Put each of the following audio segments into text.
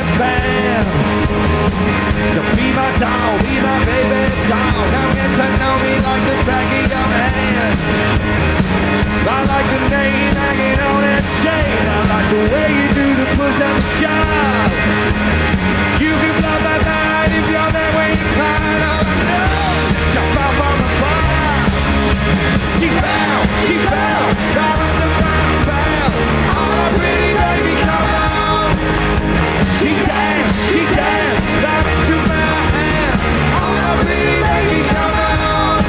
that band. So be my doll, be my baby doll. Come get to know me like the back of your hand. I like the name hanging on that chain. I like the way you do the push and the shove. You can blow my mind if you're there when you climb. All I know, she fell from above. She fell, right under my spell. Oh, my pretty baby, come on. She danced, right into my hands. Oh, my pretty baby, come on.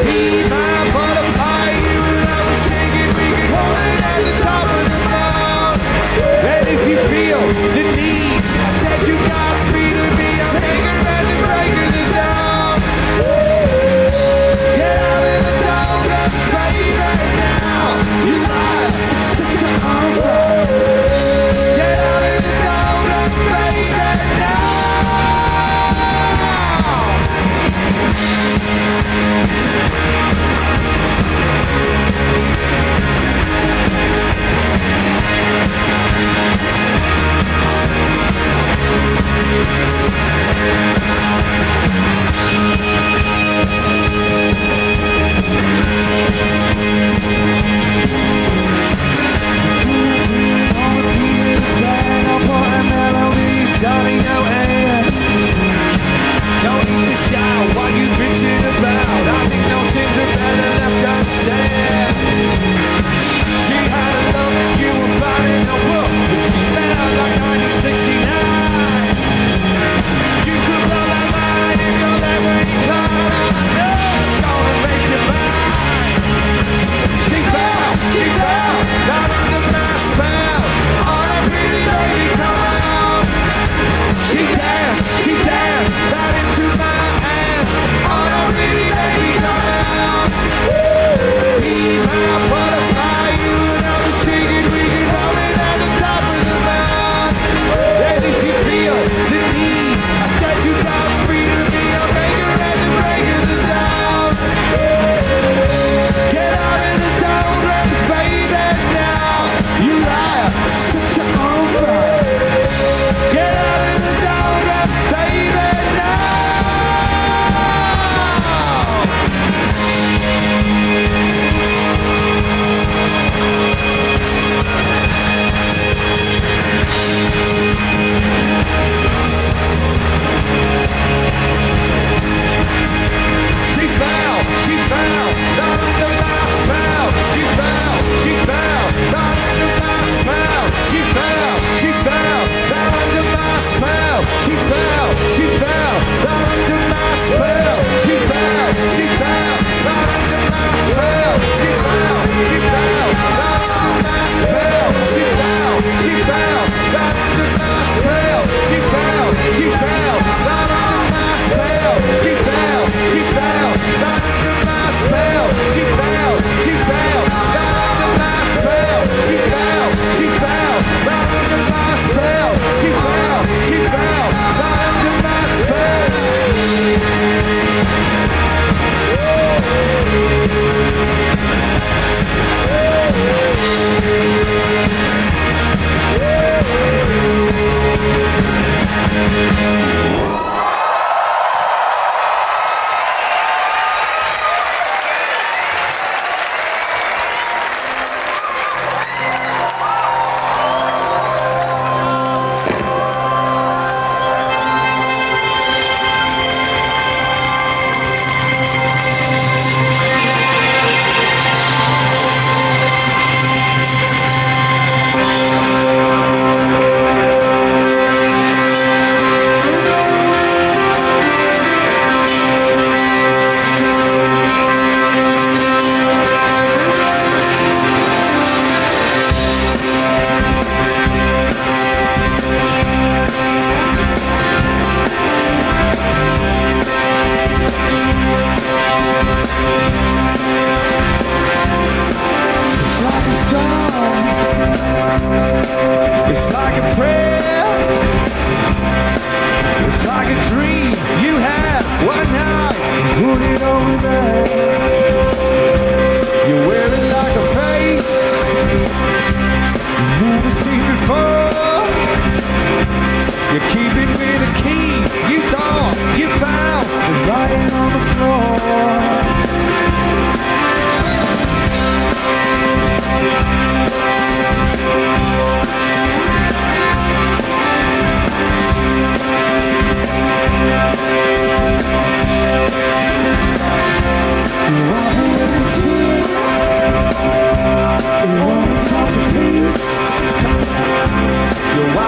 Be my butterfly, you and I was singing. We can hold it at the top of the mountain. And if you feel the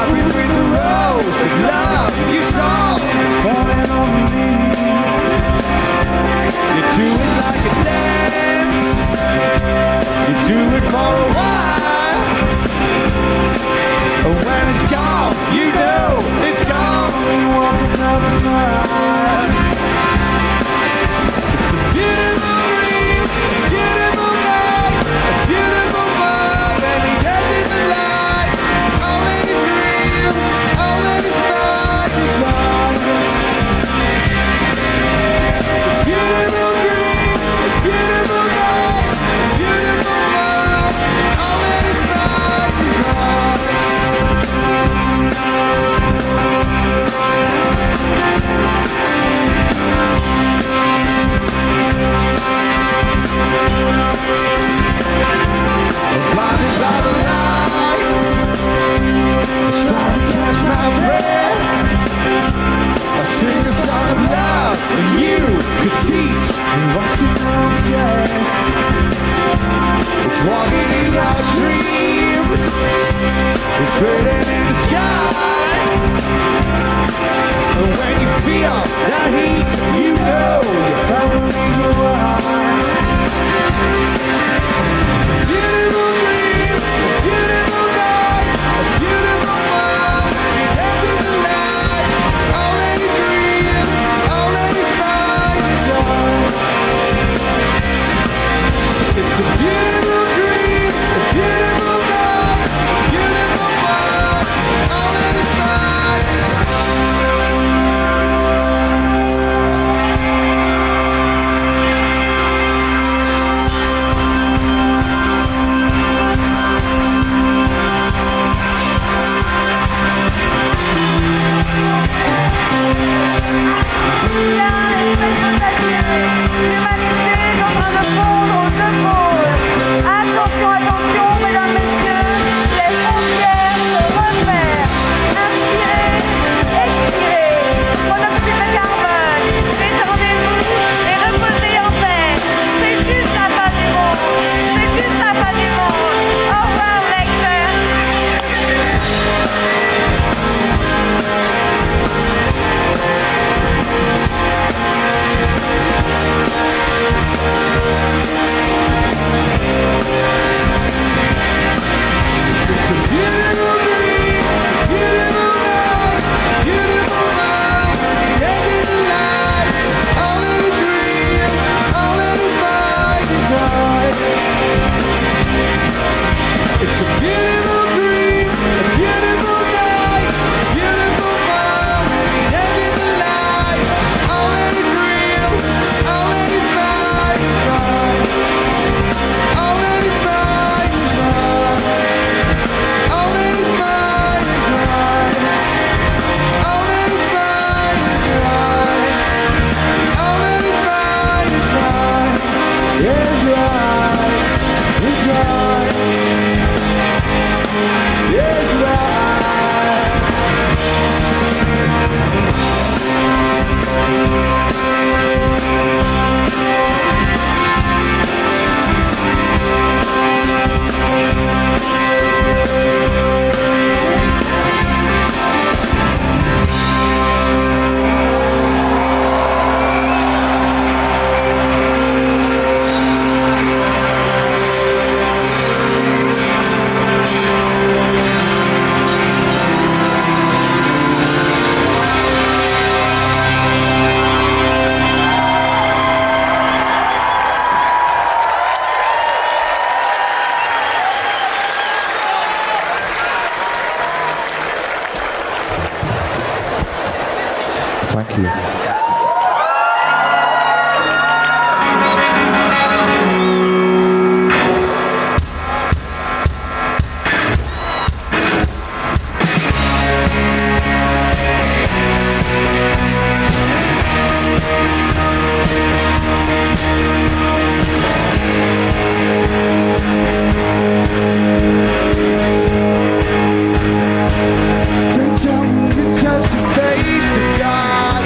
Laughing with the rose of love you saw is falling on me. You do it like a dance, you do it for a while, and when it's gone, you know it's gone. You're walking up the mile. It's a beautiful dream, a beautiful night, a beautiful love, and he gets in the light. All that is real, all that is mine is mine. It's a beautiful dream, a beautiful night, a beautiful love, all that is mine is mine. I'm blinded by the light, I'm trying to catch my breath. I sing a song of love, and you could teach me what you know yet. It's walking in your dreams, it's written in the sky. And when you feel that heat, you know your boundaries are wide. Beautiful dream, a beautiful night, a beautiful love, and it ends in the light. All that is real, all that is mine is mine. It's a beautiful dream, a beautiful night, a beautiful love, all that is mine is mine. Attention, attention, mesdames, messieurs, les frontières se referment. Inspirez, expirez, monoxyde de carbone, détendez-vous et reposez en paix. C'est juste la fin du monde, c'est juste la fin du monde. Au revoir, lecteur. It's a beautiful dream, a beautiful night, a beautiful love, and it ends in the light. All that is real, all that is mine is mine. It's a beautiful dream, a beautiful night, a beautiful love, and it ends in the light. All that is real, all that is mine is mine. All that is mine is mine. All that is mine is mine. All that is mine is mine. All that is mine is mine. Is right. Is right. Is right. Thank you. They tell me to touch the face of God.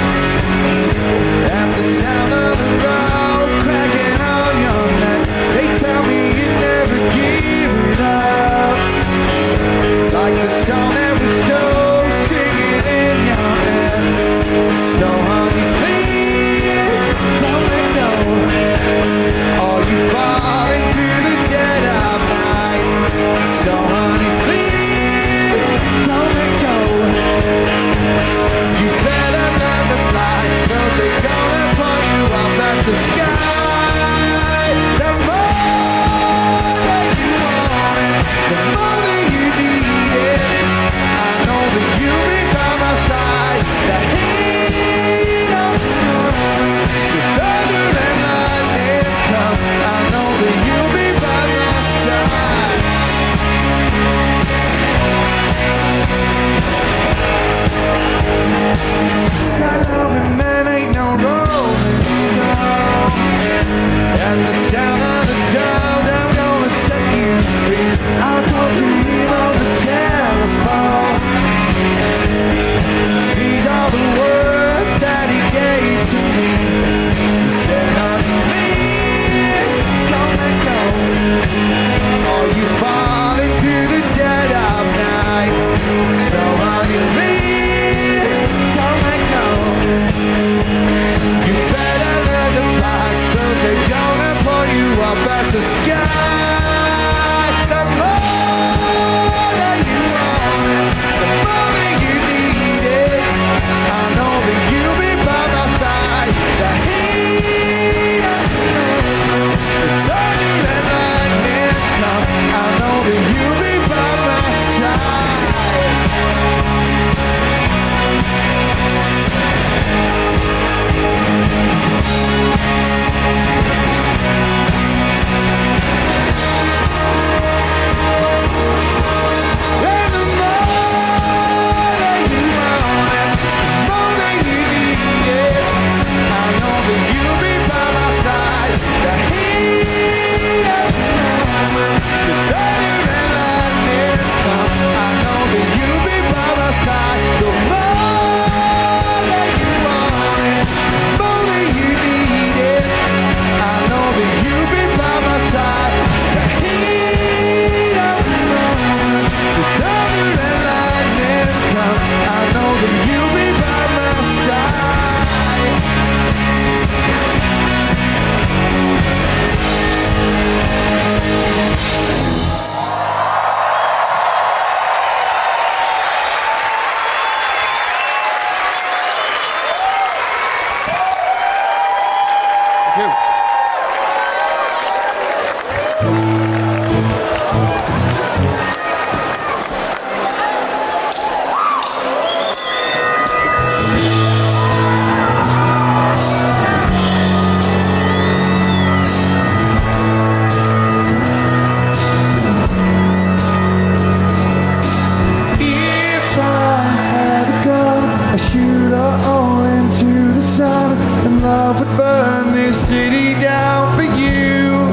myself would burn this city down for you.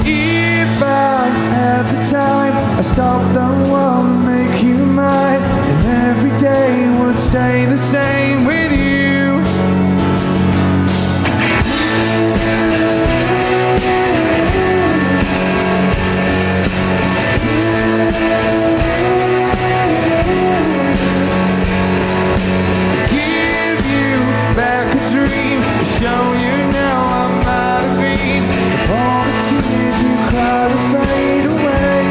If I had the time, I'd stop the world and make you mine, and every day would stay the same with you. Show you now I'm out of green. If all the tears you cried will fade away,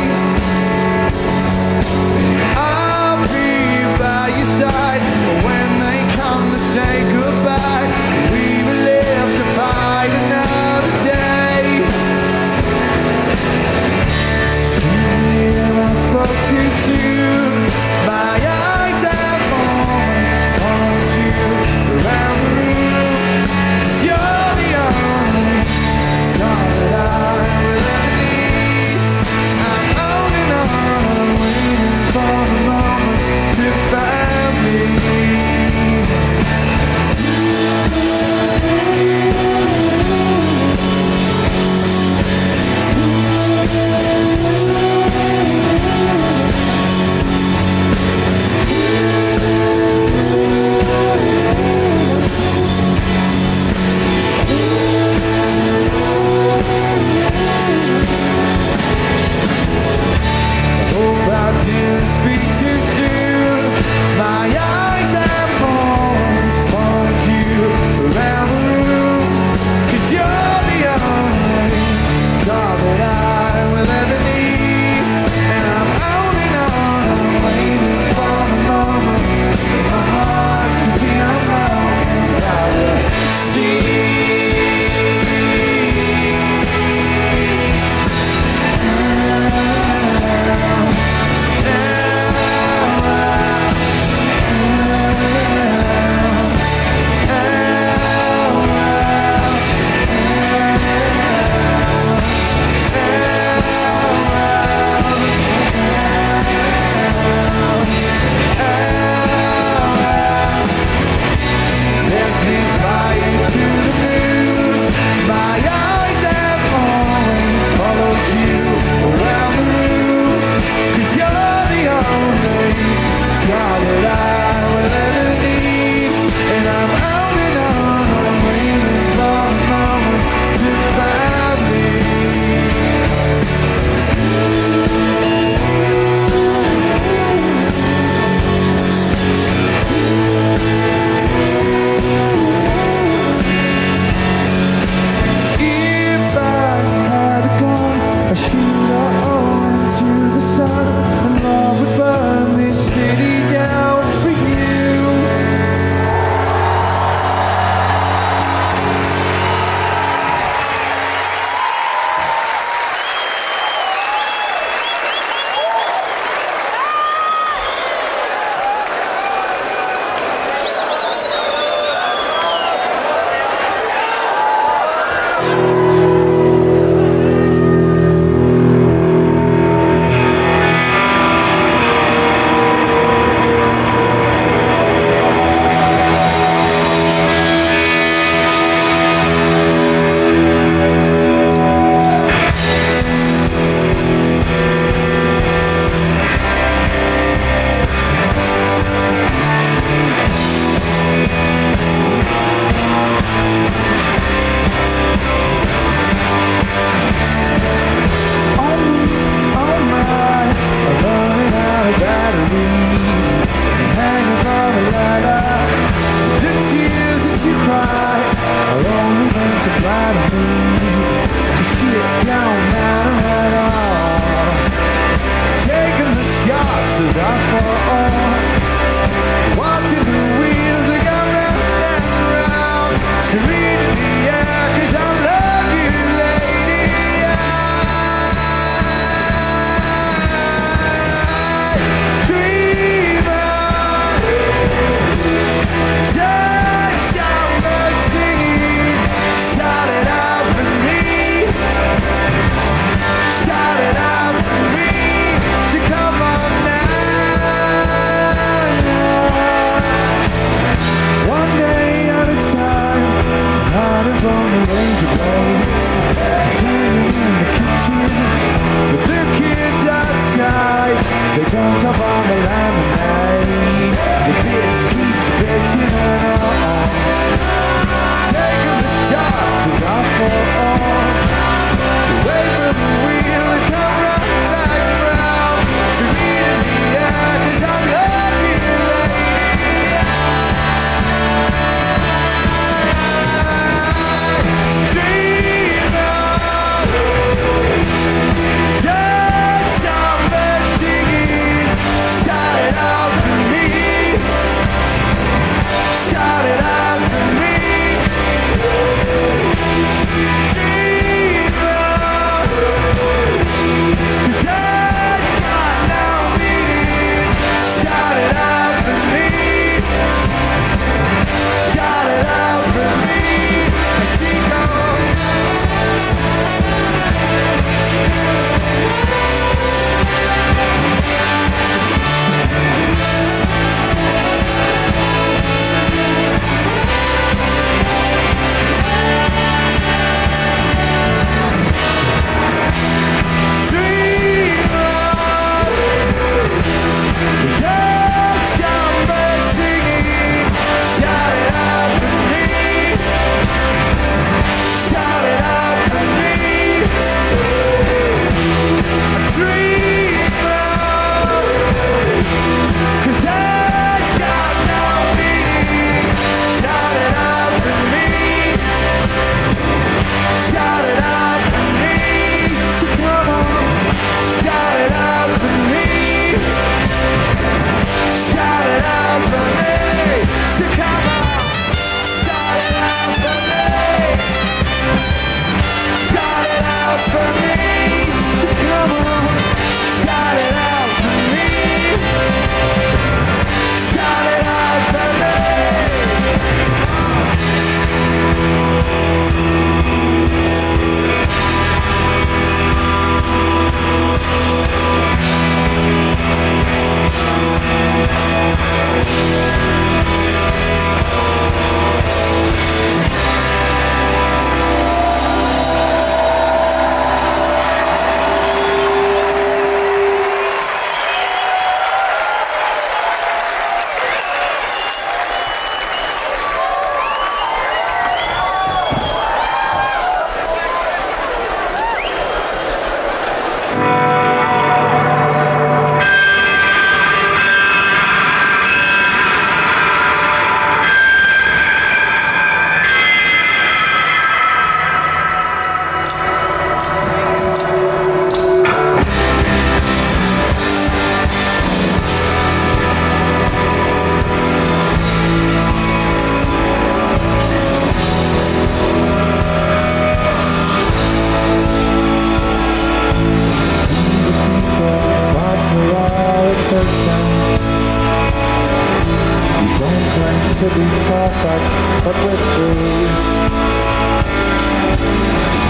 To be perfect, but we're free.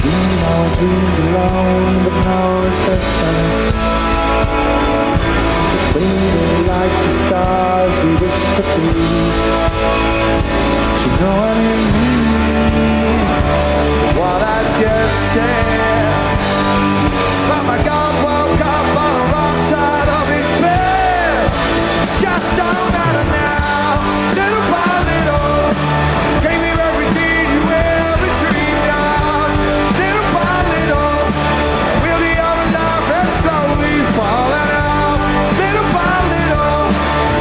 Dream our dreams alone, but no resistance. Faded like the stars we wish to be. Do you know what I mean? What I just said. But my God woke up on the wrong side of his bed. Just don't matter now. Little by little, gave me everything you ever dreamed of. Little by little, we'll be out of life and slowly falling out. Little by little,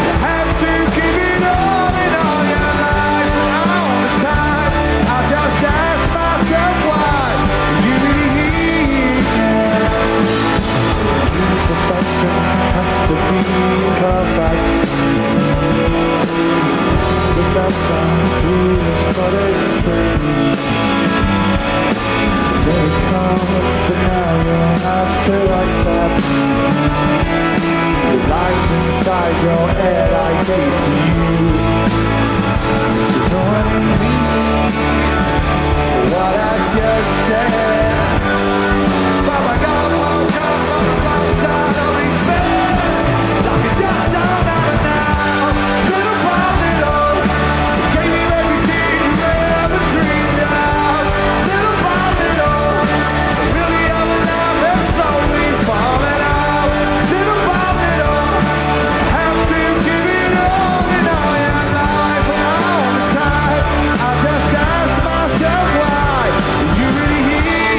you have to give it all in all your life. And all the time, I just ask myself why you need true perfection has to be perfect. That sounds foolish, but it's true. Days come, but now you'll have to accept the life inside your head I gave to you. You know what I mean? What I just said. But my God woke up on the wrong side of his bed. Like it just don't matter now. Little by little. You really hear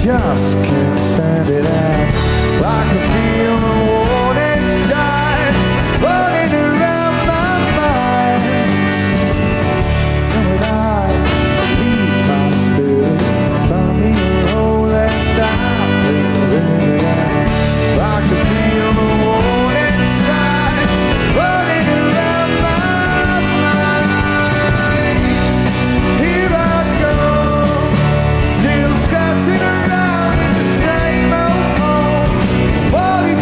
just can't stand it out. I can feel the war inside running around my mind. And I leave my spirit, find me a hole and I'll live it out. I can feel the war inside running around my mind. Here I go, still scratching around in the same old hole. Body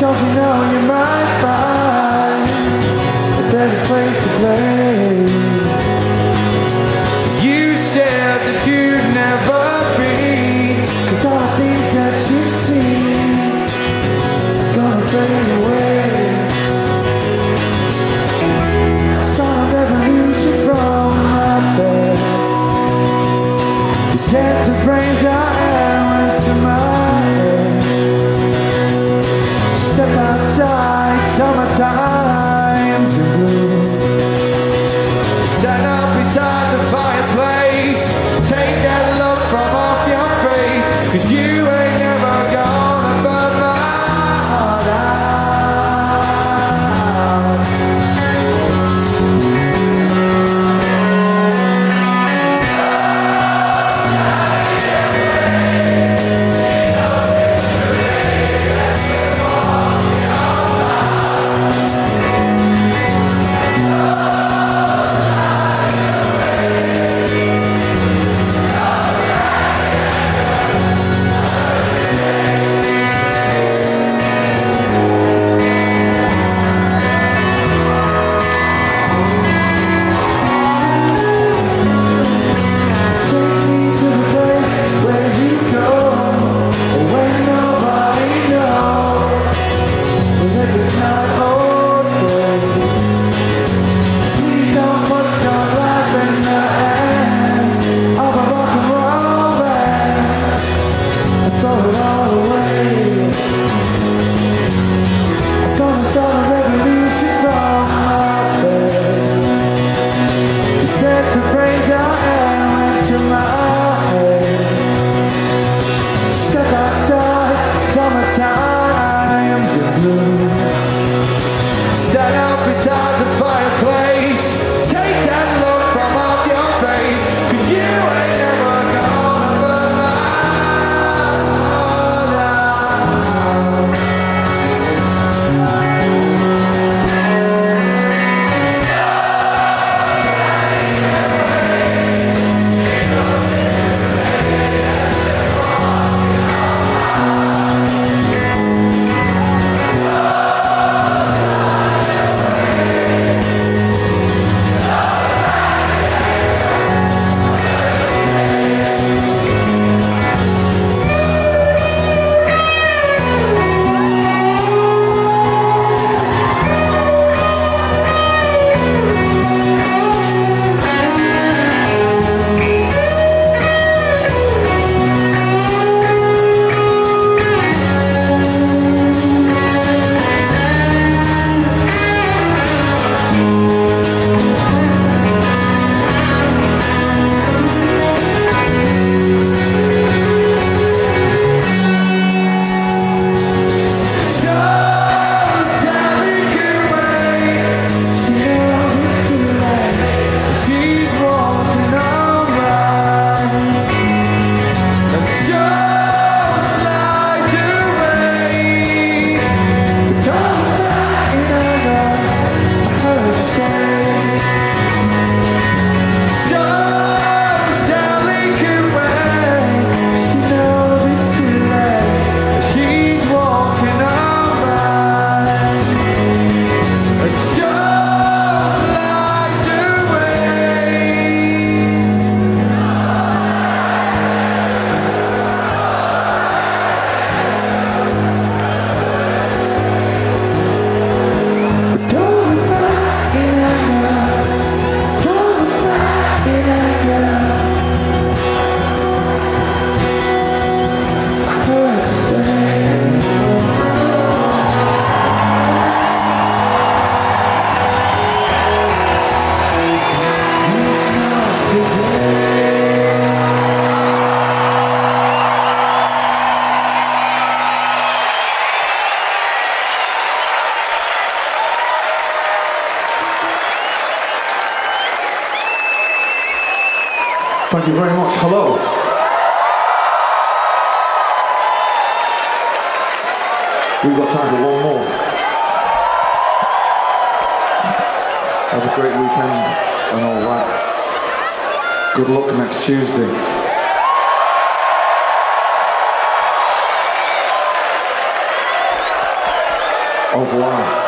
Don't you know you might find a better place to play? You said that you'd never be, 'cause all the things that you've seen are gonna fade away. Start a revolution from my bed. You said the brains I am went to my head. Step outside, summertime's in bloom. Stand up beside the fireplace. Take that look from off your face, 'cause you ain't never gonna burn my heart out. Thank you very much. Hello. We've got time for one more. Have a great weekend and all that. Good luck next Tuesday. Au revoir.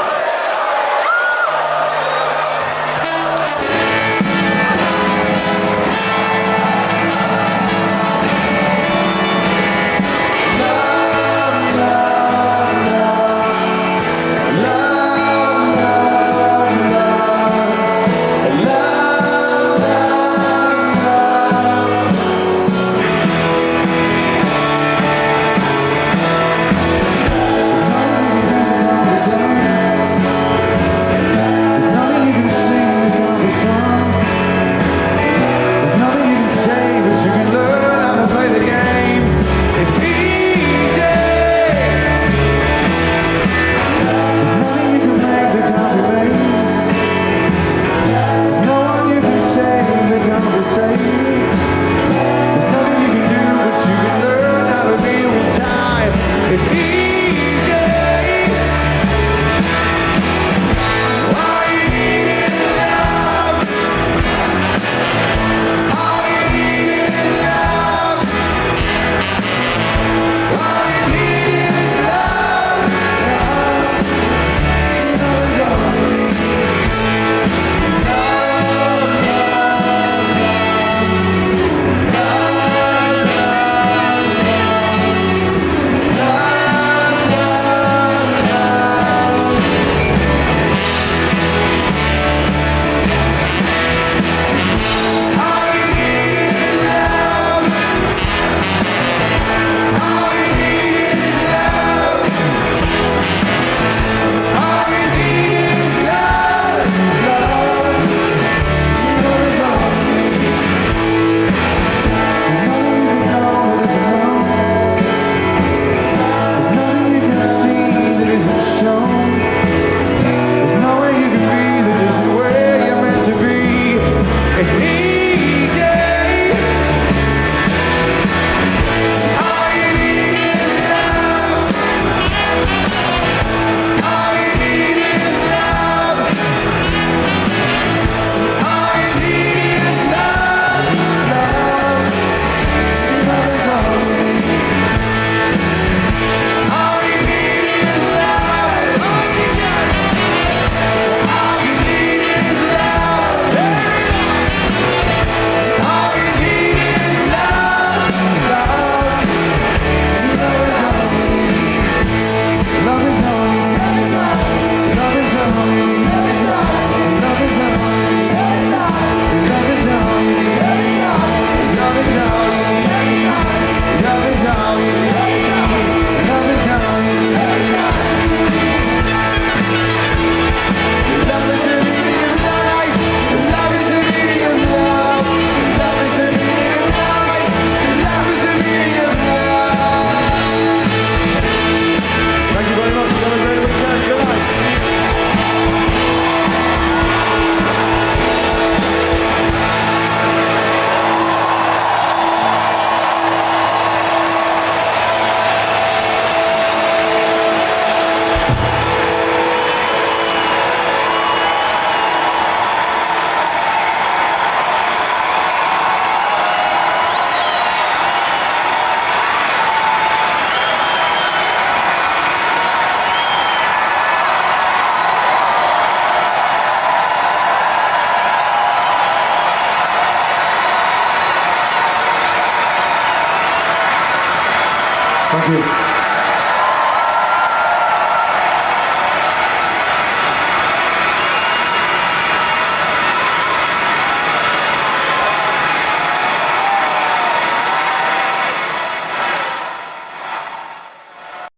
Thank you.